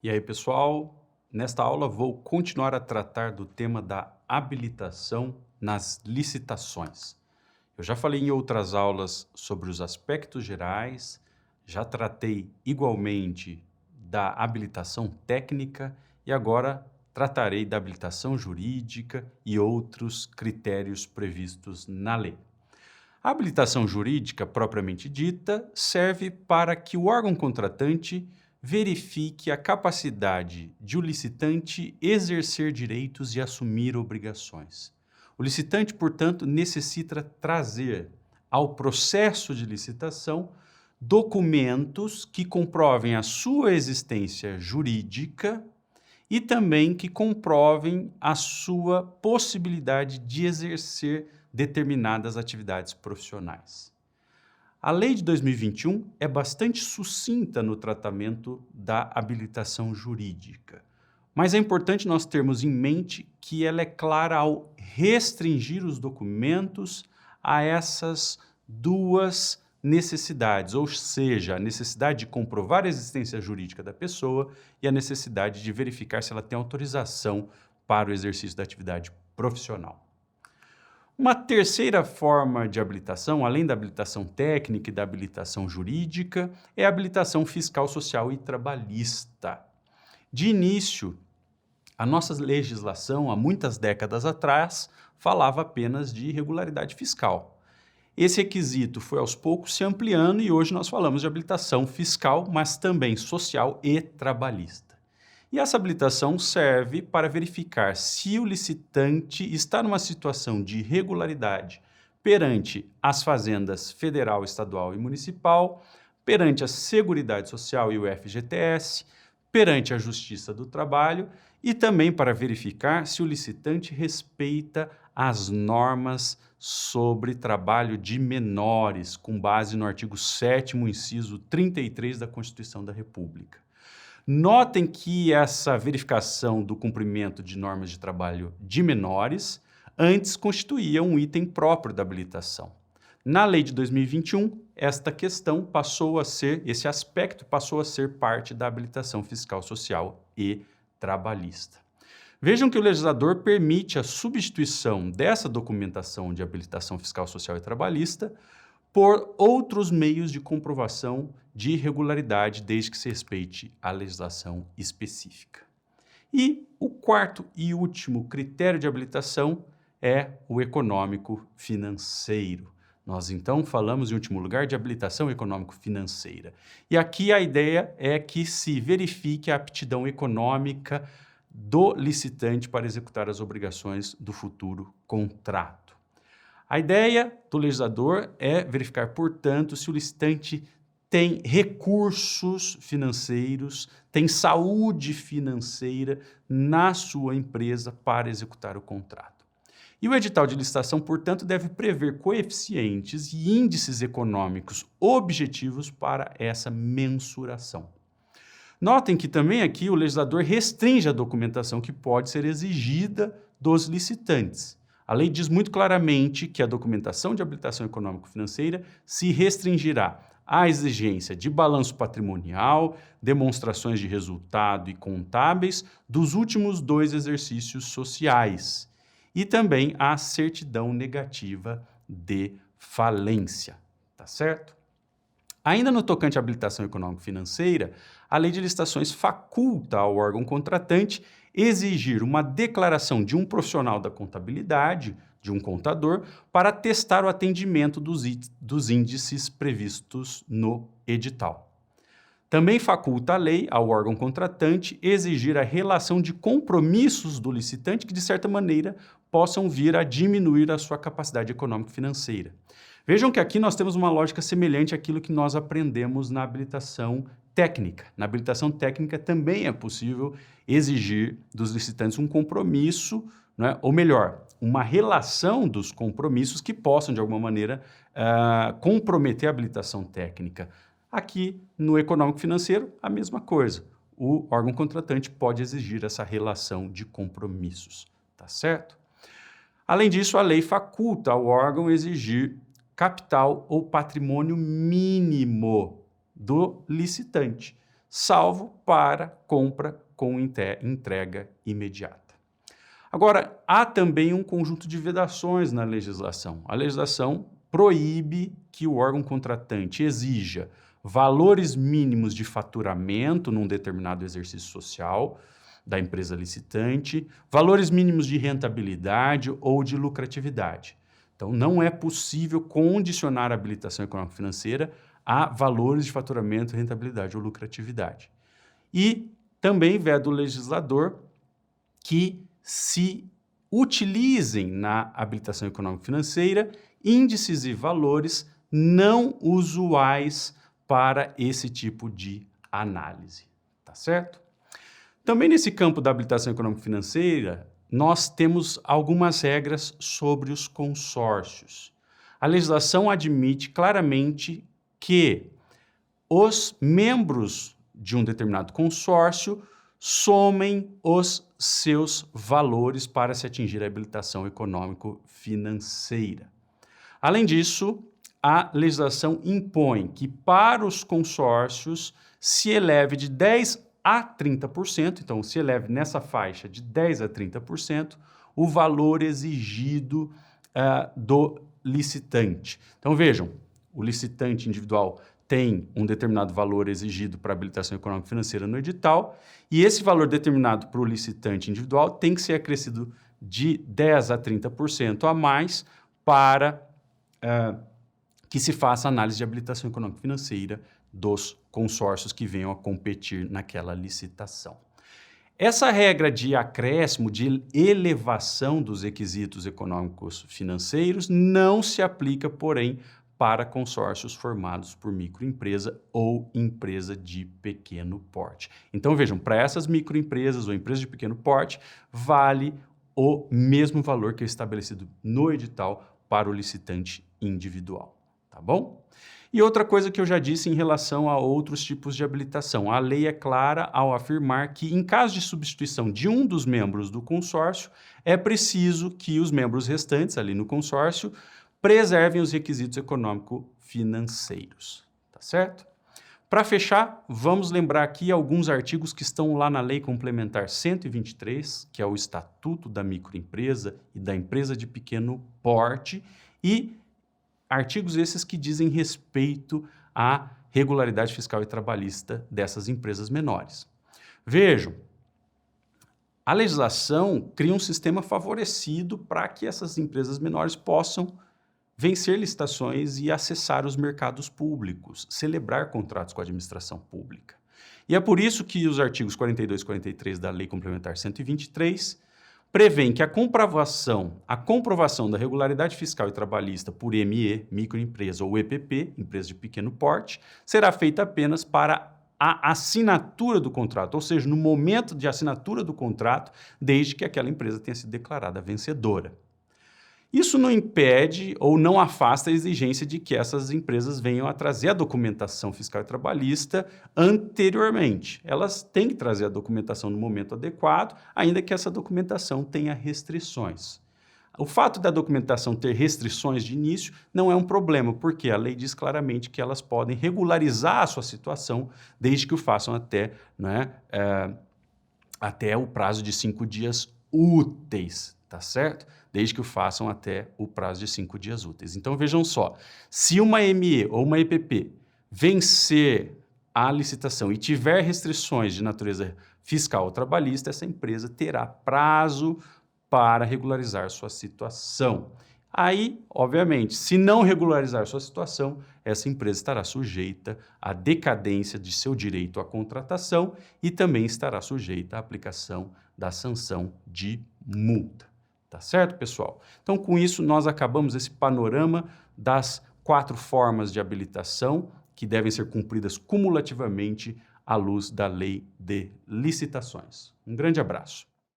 E aí, pessoal? Nesta aula vou continuar a tratar do tema da habilitação nas licitações. Eu já falei em outras aulas sobre os aspectos gerais, já tratei igualmente da habilitação técnica e agora tratarei da habilitação jurídica e outros critérios previstos na lei. A habilitação jurídica, propriamente dita, serve para que o órgão contratante verifique a capacidade de o licitante exercer direitos e assumir obrigações. O licitante, portanto, necessita trazer ao processo de licitação documentos que comprovem a sua existência jurídica e também que comprovem a sua possibilidade de exercer determinadas atividades profissionais. A lei de 2021 é bastante sucinta no tratamento da habilitação jurídica, mas é importante nós termos em mente que ela é clara ao restringir os documentos a essas duas necessidades, ou seja, a necessidade de comprovar a existência jurídica da pessoa e a necessidade de verificar se ela tem autorização para o exercício da atividade profissional. Uma terceira forma de habilitação, além da habilitação técnica e da habilitação jurídica, é a habilitação fiscal, social e trabalhista. De início, a nossa legislação, há muitas décadas atrás, falava apenas de irregularidade fiscal. Esse requisito foi aos poucos se ampliando e hoje nós falamos de habilitação fiscal, mas também social e trabalhista. E essa habilitação serve para verificar se o licitante está numa situação de irregularidade perante as fazendas federal, estadual e municipal, perante a Seguridade Social e o FGTS, perante a Justiça do Trabalho e também para verificar se o licitante respeita as normas sobre trabalho de menores, com base no artigo 7º, inciso 33 da Constituição da República. Notem que essa verificação do cumprimento de normas de trabalho de menores antes constituía um item próprio da habilitação. Na lei de 2021, esta questão passou a ser, esse aspecto passou a ser parte da habilitação fiscal, social e trabalhista. Vejam que o legislador permite a substituição dessa documentação de habilitação fiscal, social e trabalhista por outros meios de comprovação de irregularidade, desde que se respeite a legislação específica. E o quarto e último critério de habilitação é o econômico-financeiro. Nós, então, falamos, em último lugar, de habilitação econômico-financeira. E aqui a ideia é que se verifique a aptidão econômica do licitante para executar as obrigações do futuro contrato. A ideia do legislador é verificar, portanto, se o licitante tem recursos financeiros, tem saúde financeira na sua empresa para executar o contrato. E o edital de licitação, portanto, deve prever coeficientes e índices econômicos objetivos para essa mensuração. Notem que também aqui o legislador restringe a documentação que pode ser exigida dos licitantes. A lei diz muito claramente que a documentação de habilitação econômico-financeira se restringirá à exigência de balanço patrimonial, demonstrações de resultado e contábeis dos últimos 2 exercícios sociais e também à certidão negativa de falência, tá certo? Ainda no tocante à habilitação econômico-financeira, a lei de licitações faculta ao órgão contratante exigir uma declaração de um profissional da contabilidade, de um contador, para testar o atendimento dos índices previstos no edital. Também faculta a lei ao órgão contratante exigir a relação de compromissos do licitante que, de certa maneira, possam vir a diminuir a sua capacidade econômico-financeira. Vejam que aqui nós temos uma lógica semelhante àquilo que nós aprendemos na habilitação técnica. Na habilitação técnica também é possível exigir dos licitantes um compromisso, né? Ou melhor, uma relação dos compromissos que possam, de alguma maneira, comprometer a habilitação técnica. Aqui, no econômico-financeiro, a mesma coisa. O órgão contratante pode exigir essa relação de compromissos, tá certo? Além disso, a lei faculta ao órgão exigir capital ou patrimônio mínimo do licitante. salvo para compra com entrega imediata. Agora, há também um conjunto de vedações na legislação. A legislação proíbe que o órgão contratante exija valores mínimos de faturamento num determinado exercício social da empresa licitante, valores mínimos de rentabilidade ou de lucratividade. Então, não é possível condicionar a habilitação econômico-financeira a valores de faturamento, rentabilidade ou lucratividade. E também veda o legislador que se utilizem na habilitação econômico-financeira índices e valores não usuais para esse tipo de análise, tá certo? Também nesse campo da habilitação econômico-financeira, nós temos algumas regras sobre os consórcios. A legislação admite claramente que os membros de um determinado consórcio somem os seus valores para se atingir a habilitação econômico-financeira. Além disso, a legislação impõe que para os consórcios se eleve de 10% a 30%, então se eleve nessa faixa de 10% a 30%, o valor exigido do licitante. Então vejam, o licitante individual tem um determinado valor exigido para habilitação econômico-financeira no edital, e esse valor determinado para o licitante individual tem que ser acrescido de 10% a 30% a mais para que se faça análise de habilitação econômico-financeira dos consórcios que venham a competir naquela licitação. Essa regra de acréscimo, de elevação dos requisitos econômicos financeiros não se aplica, porém, para consórcios formados por microempresa ou empresa de pequeno porte. Então, vejam, para essas microempresas ou empresas de pequeno porte, vale o mesmo valor que é estabelecido no edital para o licitante individual, tá bom? E outra coisa que eu já disse em relação a outros tipos de habilitação, a lei é clara ao afirmar que, em caso de substituição de um dos membros do consórcio, é preciso que os membros restantes ali no consórcio preservem os requisitos econômico-financeiros, tá certo? Para fechar, vamos lembrar aqui alguns artigos que estão lá na Lei Complementar 123, que é o Estatuto da Microempresa e da Empresa de Pequeno Porte, e artigos esses que dizem respeito à regularidade fiscal e trabalhista dessas empresas menores. Vejam, a legislação cria um sistema favorecido para que essas empresas menores possam vencer licitações e acessar os mercados públicos, celebrar contratos com a administração pública. E é por isso que os artigos 42 e 43 da Lei Complementar 123 prevêem que a comprovação da regularidade fiscal e trabalhista por ME, microempresa, ou EPP, empresa de pequeno porte, será feita apenas para a assinatura do contrato, ou seja, no momento de assinatura do contrato, desde que aquela empresa tenha sido declarada vencedora. Isso não impede ou não afasta a exigência de que essas empresas venham a trazer a documentação fiscal e trabalhista anteriormente. Elas têm que trazer a documentação no momento adequado, ainda que essa documentação tenha restrições. O fato da documentação ter restrições de início não é um problema, porque a lei diz claramente que elas podem regularizar a sua situação desde que o façam até o prazo de 5 dias úteis, tá certo? Desde que o façam até o prazo de 5 dias úteis. Então, vejam só, se uma ME ou uma EPP vencer a licitação e tiver restrições de natureza fiscal ou trabalhista, essa empresa terá prazo para regularizar sua situação. Aí, obviamente, se não regularizar sua situação, essa empresa estará sujeita à decadência de seu direito à contratação e também estará sujeita à aplicação da sanção de multa. Tá certo, pessoal? Então, com isso, nós acabamos esse panorama das 4 formas de habilitação que devem ser cumpridas cumulativamente à luz da Lei de Licitações. Um grande abraço.